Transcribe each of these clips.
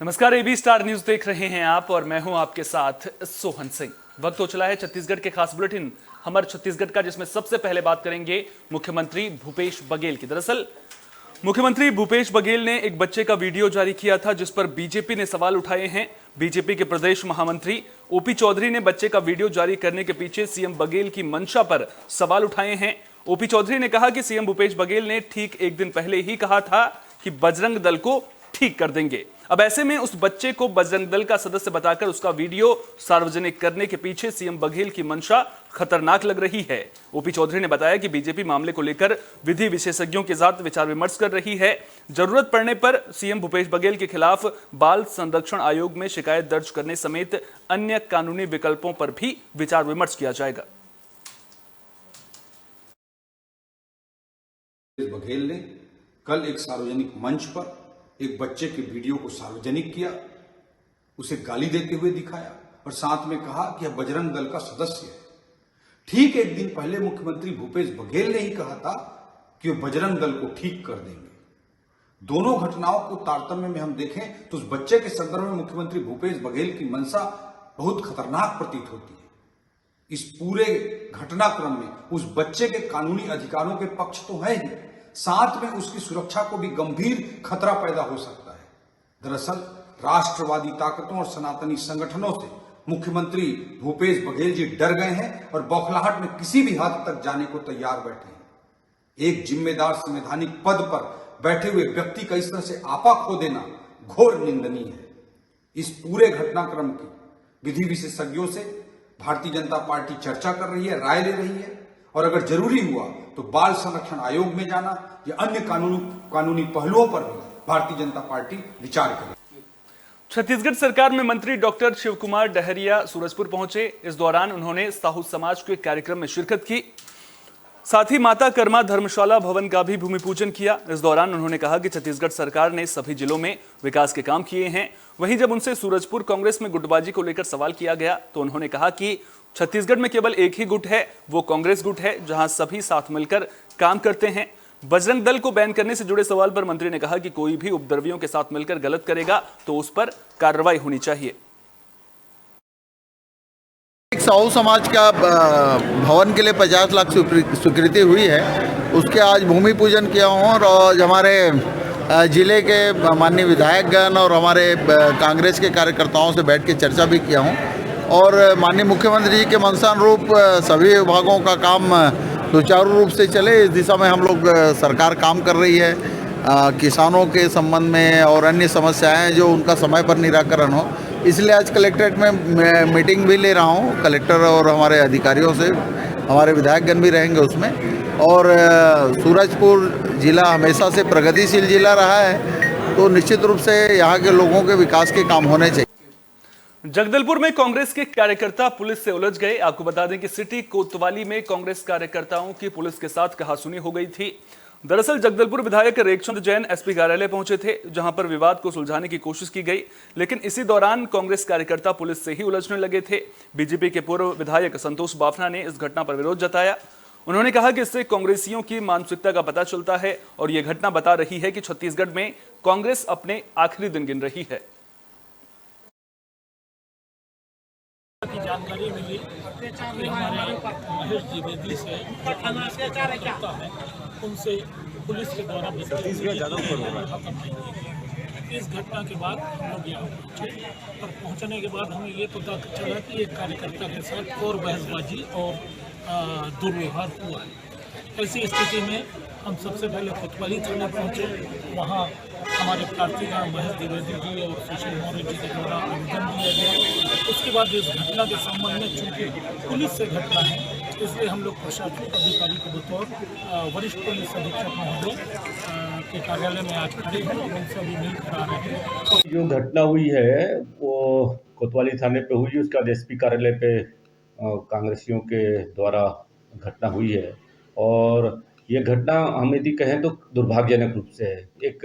नमस्कार, AB star news देख रहे हैं आप और मैं हूं आपके साथ सोहन सिंह। वक्त हो चला है छत्तीसगढ़ के खास बुलेटिन हमर छत्तीसगढ़ का, जिसमें सबसे पहले बात करेंगे मुख्यमंत्री भूपेश बघेल की। दरअसल मुख्यमंत्री भूपेश बघेल ने एक बच्चे का वीडियो जारी किया था जिस पर बीजेपी ने सवाल उठाए हैं। बीजेपी के प्रदेश महामंत्री ओपी चौधरी ने बच्चे का वीडियो जारी करने के पीछे सीएम बघेल की मंशा पर सवाल उठाए हैं। ओपी चौधरी ने कहा कि सीएम भूपेश बघेल ने ठीक एक दिन पहले ही कहा था कि बजरंग दल को ठीक कर देंगे। अब ऐसे में उस बच्चे को बजरंग दल का सदस्य बताकर उसका वीडियो सार्वजनिक करने के पीछे सीएम बघेल की मंशा खतरनाक लग रही है। ओपी चौधरी ने बताया कि बीजेपी मामले को लेकर विधि विशेषज्ञों के साथ विचार विमर्श कर रही है। जरूरत पड़ने पर सीएम भूपेश बघेल के खिलाफ बाल संरक्षण आयोग में शिकायत दर्ज करने समेत अन्य कानूनी विकल्पों पर भी विचार विमर्श किया जाएगा। बघेल ने कल एक सार्वजनिक मंच पर एक बच्चे के वीडियो को सार्वजनिक किया, उसे गाली देते हुए दिखाया और साथ में कहा कि यह बजरंग दल का सदस्य है। ठीक एक दिन पहले मुख्यमंत्री भूपेश बघेल ने ही कहा था कि वह बजरंग दल को ठीक कर देंगे। दोनों घटनाओं को तारतम्य में हम देखें तो उस बच्चे के संदर्भ में मुख्यमंत्री भूपेश बघेल की मंशा बहुत खतरनाक प्रतीत होती है। इस पूरे घटनाक्रम में उस बच्चे के कानूनी अधिकारों के पक्ष तो है ही, साथ में उसकी सुरक्षा को भी गंभीर खतरा पैदा हो सकता है। दरअसल राष्ट्रवादी ताकतों और सनातनी संगठनों से मुख्यमंत्री भूपेश बघेल जी डर गए हैं और बौखलाहट में किसी भी हद तक जाने को तैयार बैठे हैं। एक जिम्मेदार संवैधानिक पद पर बैठे हुए व्यक्ति का इस तरह से आपा खो देना घोर निंदनीय है। इस पूरे घटनाक्रम की विधि विशेषज्ञों से भारतीय जनता पार्टी चर्चा कर रही है, राय ले रही है और अगर जरूरी हुआ तो बाल संरक्षण आयोग में जाना या अन्य कानूनी पहलुओं पर भी भारतीय जनता पार्टी विचार करेगी। छत्तीसगढ़ सरकार में मंत्री डॉक्टर शिवकुमार डहरिया सूरजपुर पहुंचे। इस दौरान उन्होंने साहू समाज के कार्यक्रम में शिरकत की, साथ ही माता कर्मा धर्मशाला भवन का भी भूमि पूजन किया। इस दौरान उन्होंने कहा कि छत्तीसगढ़ सरकार ने सभी जिलों में विकास के काम किए हैं। वहीं जब उनसे सूरजपुर कांग्रेस में गुटबाजी को लेकर सवाल किया गया तो उन्होंने कहा कि छत्तीसगढ़ में केवल एक ही गुट है, वो कांग्रेस गुट है, जहां सभी साथ मिलकर काम करते हैं। बजरंग दल को बैन करने से जुड़े सवाल पर मंत्री ने कहा कि कोई भी उपद्रवियों के साथ मिलकर गलत करेगा तो उस पर कार्रवाई होनी चाहिए। साहू समाज का भवन के लिए 50 लाख स्वीकृति हुई है, उसके आज भूमि पूजन किया हूँ और आज हमारे जिले के माननीय विधायकगण और हमारे कांग्रेस के कार्यकर्ताओं से बैठ के चर्चा भी किया हूँ और माननीय मुख्यमंत्री जी के मंशानुरूप सभी विभागों का काम सुचारू रूप से चले, इस दिशा में हम लोग सरकार काम कर रही है। किसानों के संबंध में और अन्य समस्याएं जो उनका समय पर निराकरण हो, इसलिए आज कलेक्ट्रेट में मीटिंग भी ले रहा हूं कलेक्टर और हमारे अधिकारियों से, हमारे विधायकगण भी रहेंगे उसमें। और सूरजपुर जिला हमेशा से प्रगतिशील जिला रहा है, तो निश्चित रूप से यहाँ के लोगों के विकास के काम होने चाहिए। जगदलपुर में कांग्रेस के कार्यकर्ता पुलिस से उलझ गए। आपको बता दें कि सिटी कोतवाली में कांग्रेस कार्यकर्ताओं की पुलिस के साथ कहासुनी हो गई थी। दरअसल जगदलपुर विधायक रेखचंद जैन एसपी कार्यालय पहुंचे थे, जहां पर विवाद को सुलझाने की कोशिश की गई, लेकिन इसी दौरान कांग्रेस कार्यकर्ता पुलिस से ही उलझने लगे थे। बीजेपी के पूर्व विधायक संतोष बाफना ने इस घटना पर विरोध जताया। उन्होंने कहा कि इससे कांग्रेसियों की मानसिकता का पता चलता है और यह घटना बता रही है कि छत्तीसगढ़ में कांग्रेस अपने आखिरी दिन गिन रही है। की जानकारी मिली कि हमारे महेश द्विवेदी से करता है, उनसे पुलिस के द्वारा इस घटना के बाद हम लोग यहाँ पहुँचे और पहुँचने के बाद हमें ये पता चला कि एक कार्यकर्ता के साथ और बहसबाजी और दुर्व्यवहार हुआ है। ऐसी स्थिति में हम सबसे पहले कोतवाली थाने पहुँचे। वहाँ हमारे प्रार्थीगण महेश द्विवेदी जी और सुशील मौर्य जी के द्वारा आवेदन दिया गया। उसके बाद इस घटना के संबंध में चूँकि पुलिस से घटना है, इसलिए हम लोग प्रशासनिक अधिकारी को बतौर वरिष्ठ पुलिस अधीक्षक महोदय के कार्यालय में आज खड़े हैं और उनसे अभी मिल कर आ रहे हैं। जो घटना हुई है वो कोतवाली थाने पे हुई, उसका एसपी कार्यालय पे कांग्रेसियों के द्वारा घटना हुई है और ये घटना हम यदि कहें तो दुर्भाग्यजनक रूप से है। एक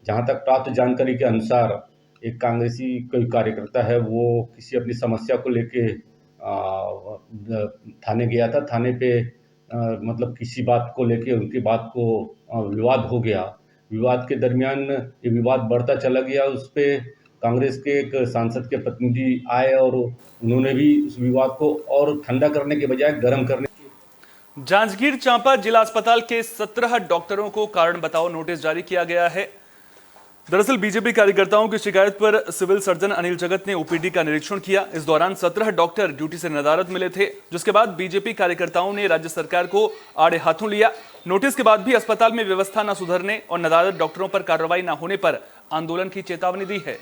जहाँ तक प्राप्त जानकारी के अनुसार एक कांग्रेसी कोई कार्यकर्ता है, वो किसी अपनी समस्या को लेके थाने गया था। थाने पे मतलब किसी बात को लेके उनकी बात को विवाद हो गया। विवाद के दरमियान ये विवाद बढ़ता चला गया, उस पे कांग्रेस के एक सांसद के प्रतिनिधि आए और उन्होंने भी उस विवाद को और ठंडा करने के बजाय गर्म करने। जांजगीर चांपा जिला अस्पताल के 17 डॉक्टरों को कारण बताओ नोटिस जारी किया गया है। दरअसल बीजेपी कार्यकर्ताओं की शिकायत पर सिविल सर्जन अनिल जगत ने ओपीडी का निरीक्षण किया। इस दौरान 17 डॉक्टर ड्यूटी से नदारद मिले थे, जिसके बाद बीजेपी कार्यकर्ताओं ने राज्य सरकार को आड़े हाथों लिया। नोटिस के बाद भी अस्पताल में व्यवस्था न सुधरने और नदारद डॉक्टरों पर कार्रवाई न होने पर आंदोलन की चेतावनी दी है।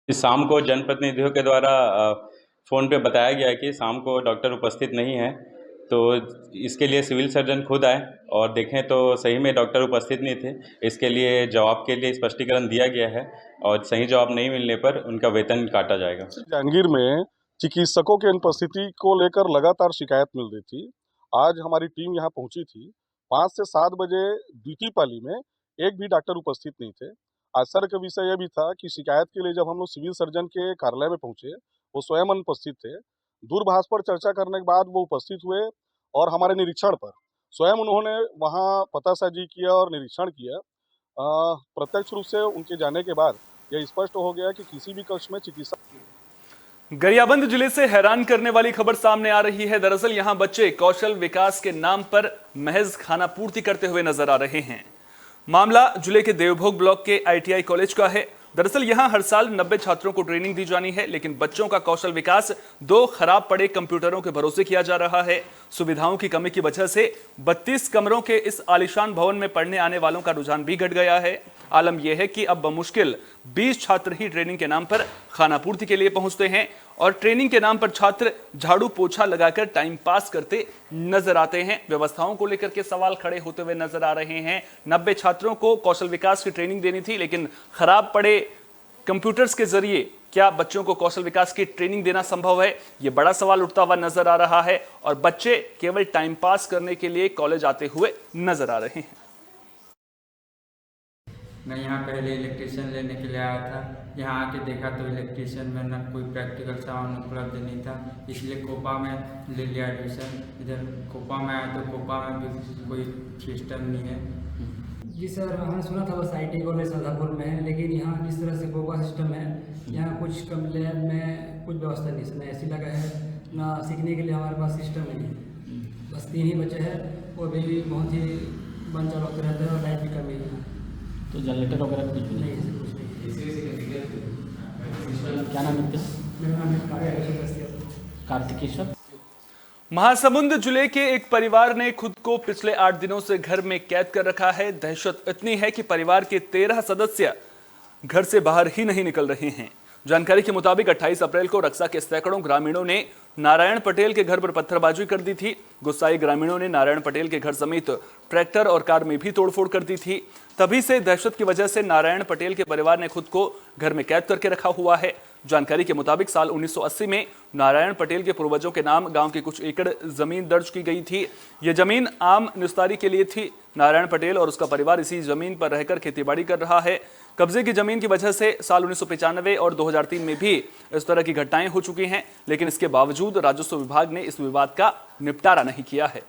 शाम को जनप्रतिनिधियों के द्वारा फ़ोन पे बताया गया कि शाम को डॉक्टर उपस्थित नहीं है, तो इसके लिए सिविल सर्जन खुद आए और देखें तो सही में डॉक्टर उपस्थित नहीं थे। इसके लिए जवाब के लिए स्पष्टीकरण दिया गया है और सही जवाब नहीं मिलने पर उनका वेतन काटा जाएगा। जांजगीर में चिकित्सकों की अनुपस्थिति को लेकर लगातार शिकायत मिल रही थी। आज हमारी टीम यहाँ पहुँची थी। 5 से 7 बजे ड्यूटी पाली में एक भी डॉक्टर उपस्थित नहीं थे। आश्चर्य का विषय यह भी था कि शिकायत के लिए जब हम लोग सिविल सर्जन के कार्यालय में पहुंचे, वो स्वयं अनुपस्थित थे। दूरभाष पर चर्चा करने के बाद वो उपस्थित हुए और हमारे निरीक्षण पर स्वयं उन्होंने वहां पतासाजी किया और निरीक्षण किया। प्रत्यक्ष रूप से उनके जाने के बाद यह स्पष्ट हो गया कि किसी भी कक्ष में चिकित्सा। गरियाबंद जिले से हैरान करने वाली खबर सामने आ रही है। दरअसल यहां बच्चे कौशल विकास के नाम पर महज खाना पूर्ति करते हुए नजर आ रहे हैं। मामला जिले के देवभोग ब्लॉक के ITI कॉलेज का है। दरअसल यहां हर साल 90 छात्रों को ट्रेनिंग दी जानी है, लेकिन बच्चों का कौशल विकास 2 खराब पड़े कंप्यूटरों के भरोसे किया जा रहा है। सुविधाओं की कमी की वजह से 32 कमरों के इस आलीशान भवन में पढ़ने आने वालों का रुझान भी घट गया है। आलम यह है कि अब बमुश्किल 20 छात्र ही ट्रेनिंग के नाम पर खानापूर्ति के लिए पहुंचते हैं और ट्रेनिंग के नाम पर छात्र झाड़ू पोछा लगाकर टाइम पास करते नजर आते हैं। व्यवस्थाओं को लेकर के सवाल खड़े होते हुए नजर आ रहे हैं। 90 छात्रों को कौशल विकास की ट्रेनिंग देनी थी, लेकिन खराब पड़े कंप्यूटर्स के जरिए क्या बच्चों को कौशल विकास की ट्रेनिंग देना संभव है? यह बड़ा सवाल उठता हुआ नजर आ रहा है और बच्चे केवल टाइम पास करने के लिए कॉलेज आते हुए नजर आ रहे हैं। मैं यहाँ पहले इलेक्ट्रीशियन लेने के लिए आया था। यहाँ आके देखा तो इलेक्ट्रीशियन में न कोई प्रैक्टिकल सामान उपलब्ध नहीं था, इसलिए कोपा में ले लिया एडमिशन। इधर कोपा में आया तो कोपा में भी कोई सिस्टम नहीं है। जी सर, हमने सुना था बस IT कॉलेज शाजापुर में है, लेकिन यहाँ जिस तरह से कोपा सिस्टम है, यहाँ कुछ कम लैब में कुछ व्यवस्था नहीं है, ना AC लगा है, ना सीखने के लिए हमारे पास सिस्टम नहीं है। बस 3 ही बच्चे हैं, वो भी बहुत ही बंद चाल होते रहते हैं और लाइट भी कमी है। तो जनरेटर वगैरह कुछ भी नहीं है, कुछ नहीं। क्या नाम है? मेरा नाम है कार्तिकेश्वर। महासमुंद जिले के एक परिवार ने खुद को पिछले 8 दिनों से घर में कैद कर रखा है। दहशत इतनी है कि परिवार के 13 सदस्य घर से बाहर ही नहीं निकल रहे हैं। जानकारी के मुताबिक 28 अप्रैल को रक्षा के सैकड़ों ग्रामीणों ने नारायण पटेल के घर पर पत्थरबाजी कर दी थी। गुस्साए ग्रामीणों ने नारायण पटेल के घर समेत ट्रैक्टर और कार में भी तोड़फोड़ कर दी थी। तभी से दहशत की वजह से नारायण पटेल के परिवार ने खुद को घर में कैद करके रखा हुआ है। जानकारी के मुताबिक साल 1980 में नारायण पटेल के पूर्वजों के नाम गांव के कुछ एकड़ जमीन दर्ज की गई थी। यह जमीन आम निस्तारी के लिए थी। नारायण पटेल और उसका परिवार इसी जमीन पर रहकर खेतीबाड़ी कर रहा है। कब्जे की जमीन की वजह से साल 1995 और 2003 में भी इस तरह की घटनाएं हो चुकी हैं, लेकिन इसके बावजूद राजस्व विभाग ने इस विवाद का निपटारा नहीं किया है।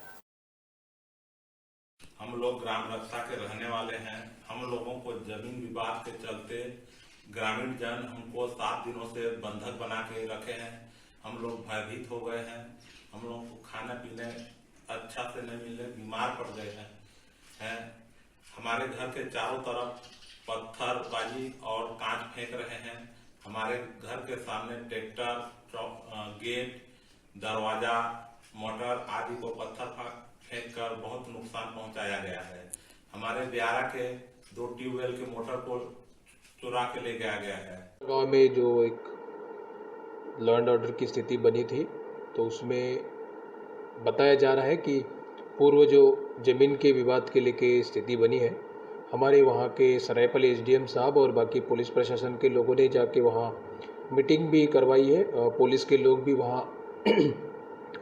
हम लोग ग्राम रक्षा के रहने वाले हैं। हम लोगों को जमीन विवाद के चलते ग्रामीण जन हमको 7 दिनों से बंधक बना के रखे हैं। हम लोग भयभीत हो गए हैं। हम लोगों को खाने पीने अच्छा से नहीं मिले, बीमार पड़ गए हैं। हमारे घर के चारों तरफ पत्थरबाजी और कांच फेंक रहे हैं। हमारे घर के सामने ट्रैक्टर, गेट, दरवाजा, मोटर आदि को पत्थर फेंक कर बहुत नुकसान पहुंचाया गया है। हमारे ब्यारा के 2 ट्यूबवेल के मोटर को चुरा के ले गया गया है। गांव में जो एक लॉ एंड ऑर्डर की स्थिति बनी थी, तो उसमें बताया जा रहा है कि पूर्व जो जमीन के विवाद के लेके स्थिति बनी है, हमारे वहाँ के सरायपाली SDM साहब और बाकी पुलिस प्रशासन के लोगों ने जाके वहाँ मीटिंग भी करवाई है। पुलिस के लोग भी वहाँ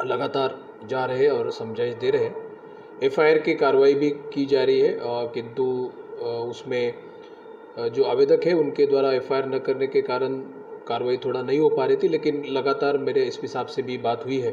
लगातार जा रहे हैं और समझाइश दे रहे हैं। FIR की कार्रवाई भी की जा रही है, किंतु उसमें जो आवेदक है उनके द्वारा FIR न करने के कारण कार्रवाई थोड़ा नहीं हो पा रही थी। लेकिन लगातार मेरे SP साहब से भी बात हुई है,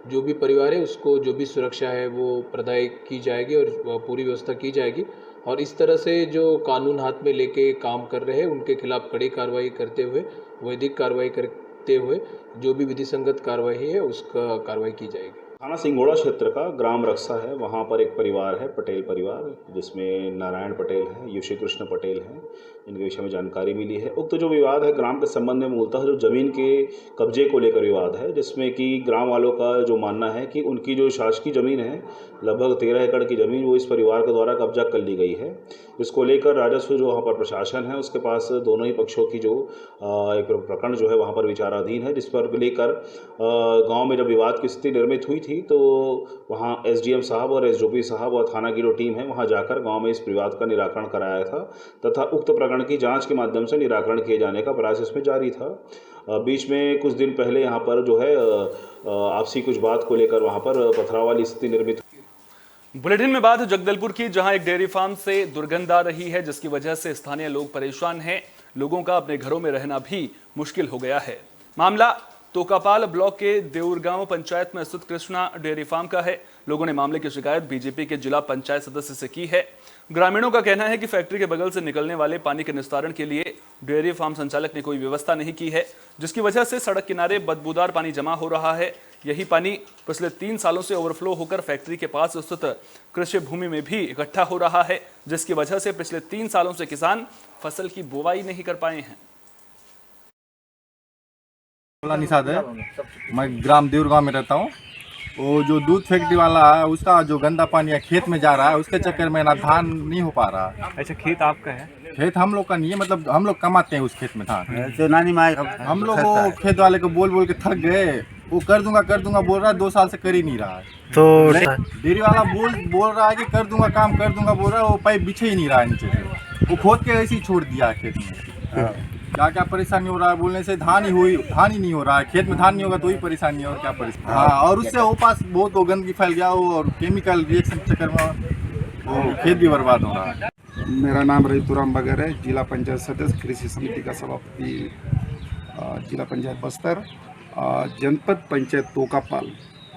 जो भी परिवार है उसको जो भी सुरक्षा है वो प्रदान की जाएगी और पूरी व्यवस्था की जाएगी। और इस तरह से जो कानून हाथ में लेके काम कर रहे हैं उनके खिलाफ कड़ी कार्रवाई करते हुए, वैधिक कार्रवाई करते हुए जो भी विधि संगत कार्रवाई है उसका कार्रवाई की जाएगी। थाना सिंगोड़ा क्षेत्र का ग्राम रक्षा है, वहाँ पर एक परिवार है, पटेल परिवार, जिसमें नारायण पटेल हैं, युषी कृष्ण पटेल हैं, इनके विषय में जानकारी मिली है। उक्त जो विवाद है ग्राम के संबंध में मूलतः जो जमीन के कब्जे को लेकर विवाद है, जिसमें कि ग्राम वालों का जो मानना है कि उनकी जो शासकीय ज़मीन है लगभग 13 एकड़ की ज़मीन वो इस परिवार के द्वारा कब्जा कर ली गई है। इसको लेकर राजस्व जो वहाँ पर प्रशासन है उसके पास दोनों ही पक्षों की जो एक प्रकरण जो है वहाँ पर विचाराधीन है, जिस पर लेकर गाँव में जब विवाद की स्थिति निर्मित हुई थी तो वहाँ एसडीएम साहब और एसडीओपी साहब और थाना की जो टीम है वहाँ जाकर गांव में इस विवाद का निराकरण कराया था तथा उक्त प्रकरण की जांच के माध्यम से निराकरण किए जाने का प्रयास इसमें जारी था। बीच में कुछ दिन पहले यहाँ पर जो है आपसी कुछ बात को लेकर वहाँ पर पथराव वाली स्थिति निर्मित हुई। बुलेटिन में बात जगदलपुर की, जहां एक डेयरी फार्म से दुर्गंध आ रही है, जिसकी वजह से स्थानीय लोग परेशान हैं। लोगों का अपने घरों में रहना भी मुश्किल हो गया है। मामला तोकापाल ब्लॉक के देउरगांव पंचायत में स्थित कृष्णा डेयरी फार्म का है। लोगों ने मामले की शिकायत बीजेपी के जिला पंचायत सदस्य से की है। ग्रामीणों का कहना है कि फैक्ट्री के बगल से निकलने वाले पानी के निस्तारण के लिए डेयरी फार्म संचालक ने कोई व्यवस्था नहीं की है, जिसकी वजह से सड़क किनारे बदबूदार पानी जमा हो रहा है। यही पानी पिछले 3 सालों से ओवरफ्लो होकर फैक्ट्री के पास स्थित कृषि भूमि में भी इकट्ठा हो रहा है, जिसकी वजह से पिछले 3 सालों से किसान फसल की बुवाई नहीं कर पाए हैं। निषाद है, मैं ग्राम देउरगांव में रहता हूँ। वो जो दूध फैक्ट्री वाला है उसका जो गंदा पानी खेत में जा रहा है, उसके चक्कर में ना धान नहीं हो पा रहा है। अच्छा, खेत आपका है? खेत हम लोग का नहीं है, मतलब हम लोग कमाते हैं उस खेत में धान। तो नानी माँ हम लोग वो खेत वाले को बोल बोल के थक गए, वो कर दूंगा बोल रहा है, 2 साल से कर ही नहीं रहा है। तो डेयरी वाला बोल रहा है कि कर दूंगा काम कर दूंगा बोल रहा है, वो पाइप बिछे ही नहीं रहा है नीचे से, वो खोद के ऐसे ही छोड़ दिया है खेत में। क्या क्या परेशानी हो रहा है बोलने से, धान ही नहीं हो रहा है, खेत में धान नहीं होगा तो ही परेशानी है और क्या परेशानी। हाँ, और उससे वो पास बहुत वो गंदगी फैल गया हो और केमिकल रिएक्शन के चक्कर में वो खेत भी बर्बाद हो रहा है। मेरा नाम रईतुराम बगर है, जिला पंचायत सदस्य कृषि समिति का सभापति, जिला पंचायत बस्तर, जनपद पंचायत तोकापाल,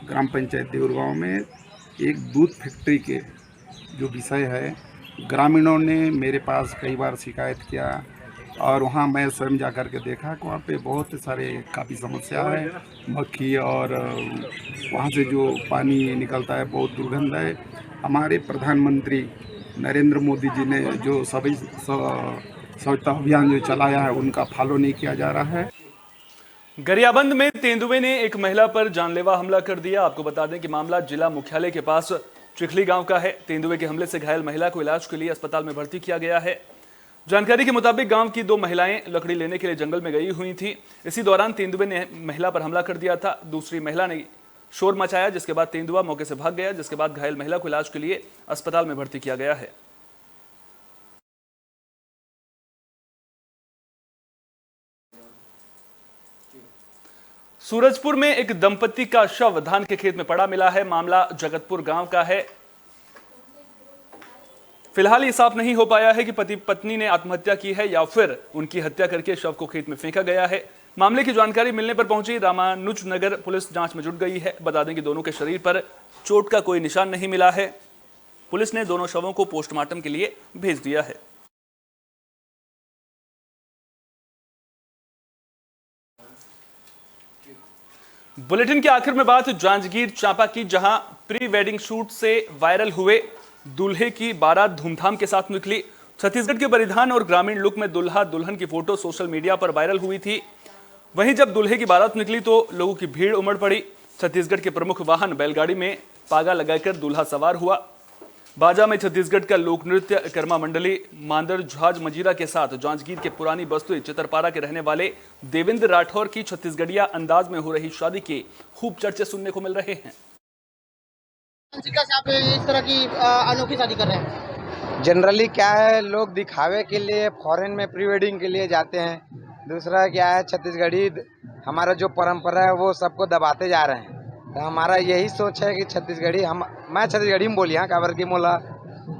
ग्राम पंचायत देउरगांव में एक दूध फैक्ट्री के जो विषय है, ग्रामीणों ने मेरे पास कई बार शिकायत किया और वहाँ मैं स्वयं जा कर के देखा कि वहाँ पे बहुत सारे काफ़ी समस्या है, मक्खी और वहाँ से जो पानी निकलता है बहुत दुर्गंध है। हमारे प्रधानमंत्री नरेंद्र मोदी जी ने जो स्वच्छता अभियान जो चलाया है उनका फॉलो नहीं किया जा रहा है। गरियाबंद में तेंदुए ने एक महिला पर जानलेवा हमला कर दिया। आपको बता दें कि मामला जिला मुख्यालय के पास चिखली गांव का है। तेंदुए के हमले से घायल महिला को इलाज के लिए अस्पताल में भर्ती किया गया है। जानकारी के मुताबिक गांव की 2 महिलाएं लकड़ी लेने के लिए जंगल में गई हुई थी। इसी दौरान तेंदुए ने महिला पर हमला कर दिया था। दूसरी महिला ने शोर मचाया, जिसके बाद तेंदुआ मौके से भाग गया, जिसके बाद घायल महिला को इलाज के लिए अस्पताल में भर्ती किया गया है। सूरजपुर में एक दंपति का शव धान के खेत में पड़ा मिला है। मामला जगतपुर गांव का है। फिलहाल ये साफ नहीं हो पाया है कि पति पत्नी ने आत्महत्या की है या फिर उनकी हत्या करके शव को खेत में फेंका गया है। मामले की जानकारी मिलने पर पहुंची रामानुजनगर पुलिस जांच में जुट गई है। बता दें कि दोनों के शरीर पर चोट का कोई निशान नहीं मिला है। पुलिस ने दोनों शवों को पोस्टमार्टम के लिए भेज दिया है। बुलेटिन के आखिर में बात जांजगीर चांपा की, जहां प्री वेडिंग शूट से वायरल हुए दूल्हे की बारात धूमधाम के साथ निकली। छत्तीसगढ़ के परिधान और ग्रामीण लुक में दुल्हा दुल्हन की फोटो सोशल मीडिया पर वायरल हुई थी। वहीं जब दूल्हे की बारात निकली तो लोगों की भीड़ उमड़ पड़ी। छत्तीसगढ़ के प्रमुख वाहन बैलगाड़ी में पागा लगाकर दूल्हा सवार हुआ। बाजा में छत्तीसगढ़ का लोक नृत्य कर्मा मंडली मांदर झाज मजीरा के साथ जांजगीर के पुरानी बस्ती चितरपारा के रहने वाले देवेंद्र राठौर की छत्तीसगढ़िया अंदाज में हो रही शादी के खूब चर्चे सुनने को मिल रहे हैं। आप इस तरह की अनोखी शादी कर रहे हैं? जनरली क्या है, लोग दिखावे के लिए फॉरेन में प्री वेडिंग के लिए जाते हैं। दूसरा क्या है, छत्तीसगढ़ी हमारा जो परंपरा है वो सबको दबाते जा रहे हैं। तो हमारा यही सोच है कि छत्तीसगढ़ी मैं छत्तीसगढ़ी में बोली हाँ काबर की मोला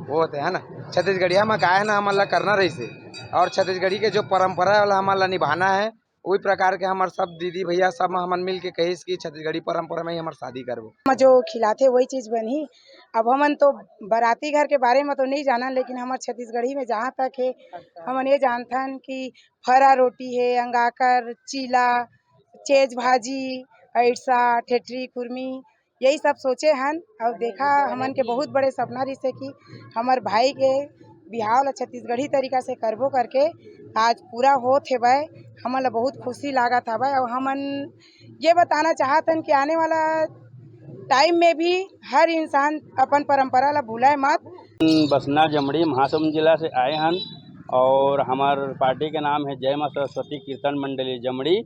वो होते है ना छत्तीसगढ़िया में का है ना हमारा करना रही से, और छत्तीसगढ़ी के जो परंपरा है वाला हमारा निभाना है वही प्रकार के हमारे सब दीदी भैया सब हमन मिल के कही कि छत्तीसगढ़ी परंपरा में ही हमार शादी करबो। जो खिलाते वही चीज बनी। अब हमन तो बाराती घर के बारे में तो नहीं जाना, लेकिन हमारे छत्तीसगढ़ी में जहाँ तक है हमन ये जानथन कि फरा रोटी है, अंगाकर, चीला, चेज भाजी, ऐसा ठेठरी कुर्मी, यही सब सोचे हन। और देखा हमन के बहुत बड़े सपना रिसे कि हमार भाई के बिहाव ला छत्तीसगढ़ी तरीका से करबो करके आज पूरा होत है भाई। हमन ला बहुत खुशी लागत है भाई। और हमन ये बताना चाहतन कि आने वाला टाइम में भी हर इंसान अपन परंपरा ला भूलाए मत। बसना जमड़ी महासमुंद जिला से आए हन और हमार पार्टी के नाम है जय मां सरस्वती कीर्तन मंडली जमड़ी।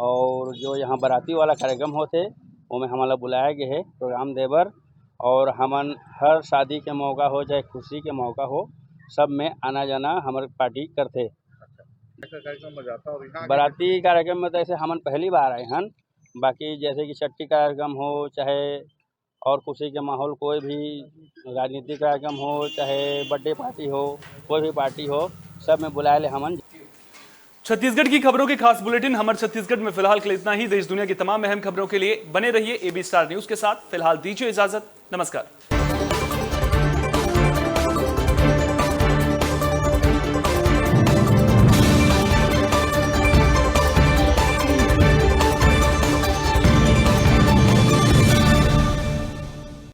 और जो यहाँ बाराती वाला कार्यक्रम होते वो में हमारा बुलाया गया है प्रोग्राम देवर। और हमन हर शादी के मौका हो चाहे खुशी के मौका हो सब में आना जाना हमारे पार्टी करते। बाराती कार्यक्रम में तो ऐसे हमन पहली बार आए हन। बाकी जैसे कि छठी कार्यक्रम हो चाहे और खुशी के माहौल कोई भी राजनीतिक कार्यक्रम हो चाहे बर्थडे पार्टी हो कोई भी पार्टी हो सब में बुलाए ले हमन। छत्तीसगढ़ की खबरों के खास बुलेटिन हमर छत्तीसगढ़ में फिलहाल के लिए इतना ही। देश दुनिया की तमाम अहम खबरों के लिए बने रहिए AB स्टार न्यूज के साथ। फिलहाल दीजिए इजाजत, नमस्कार।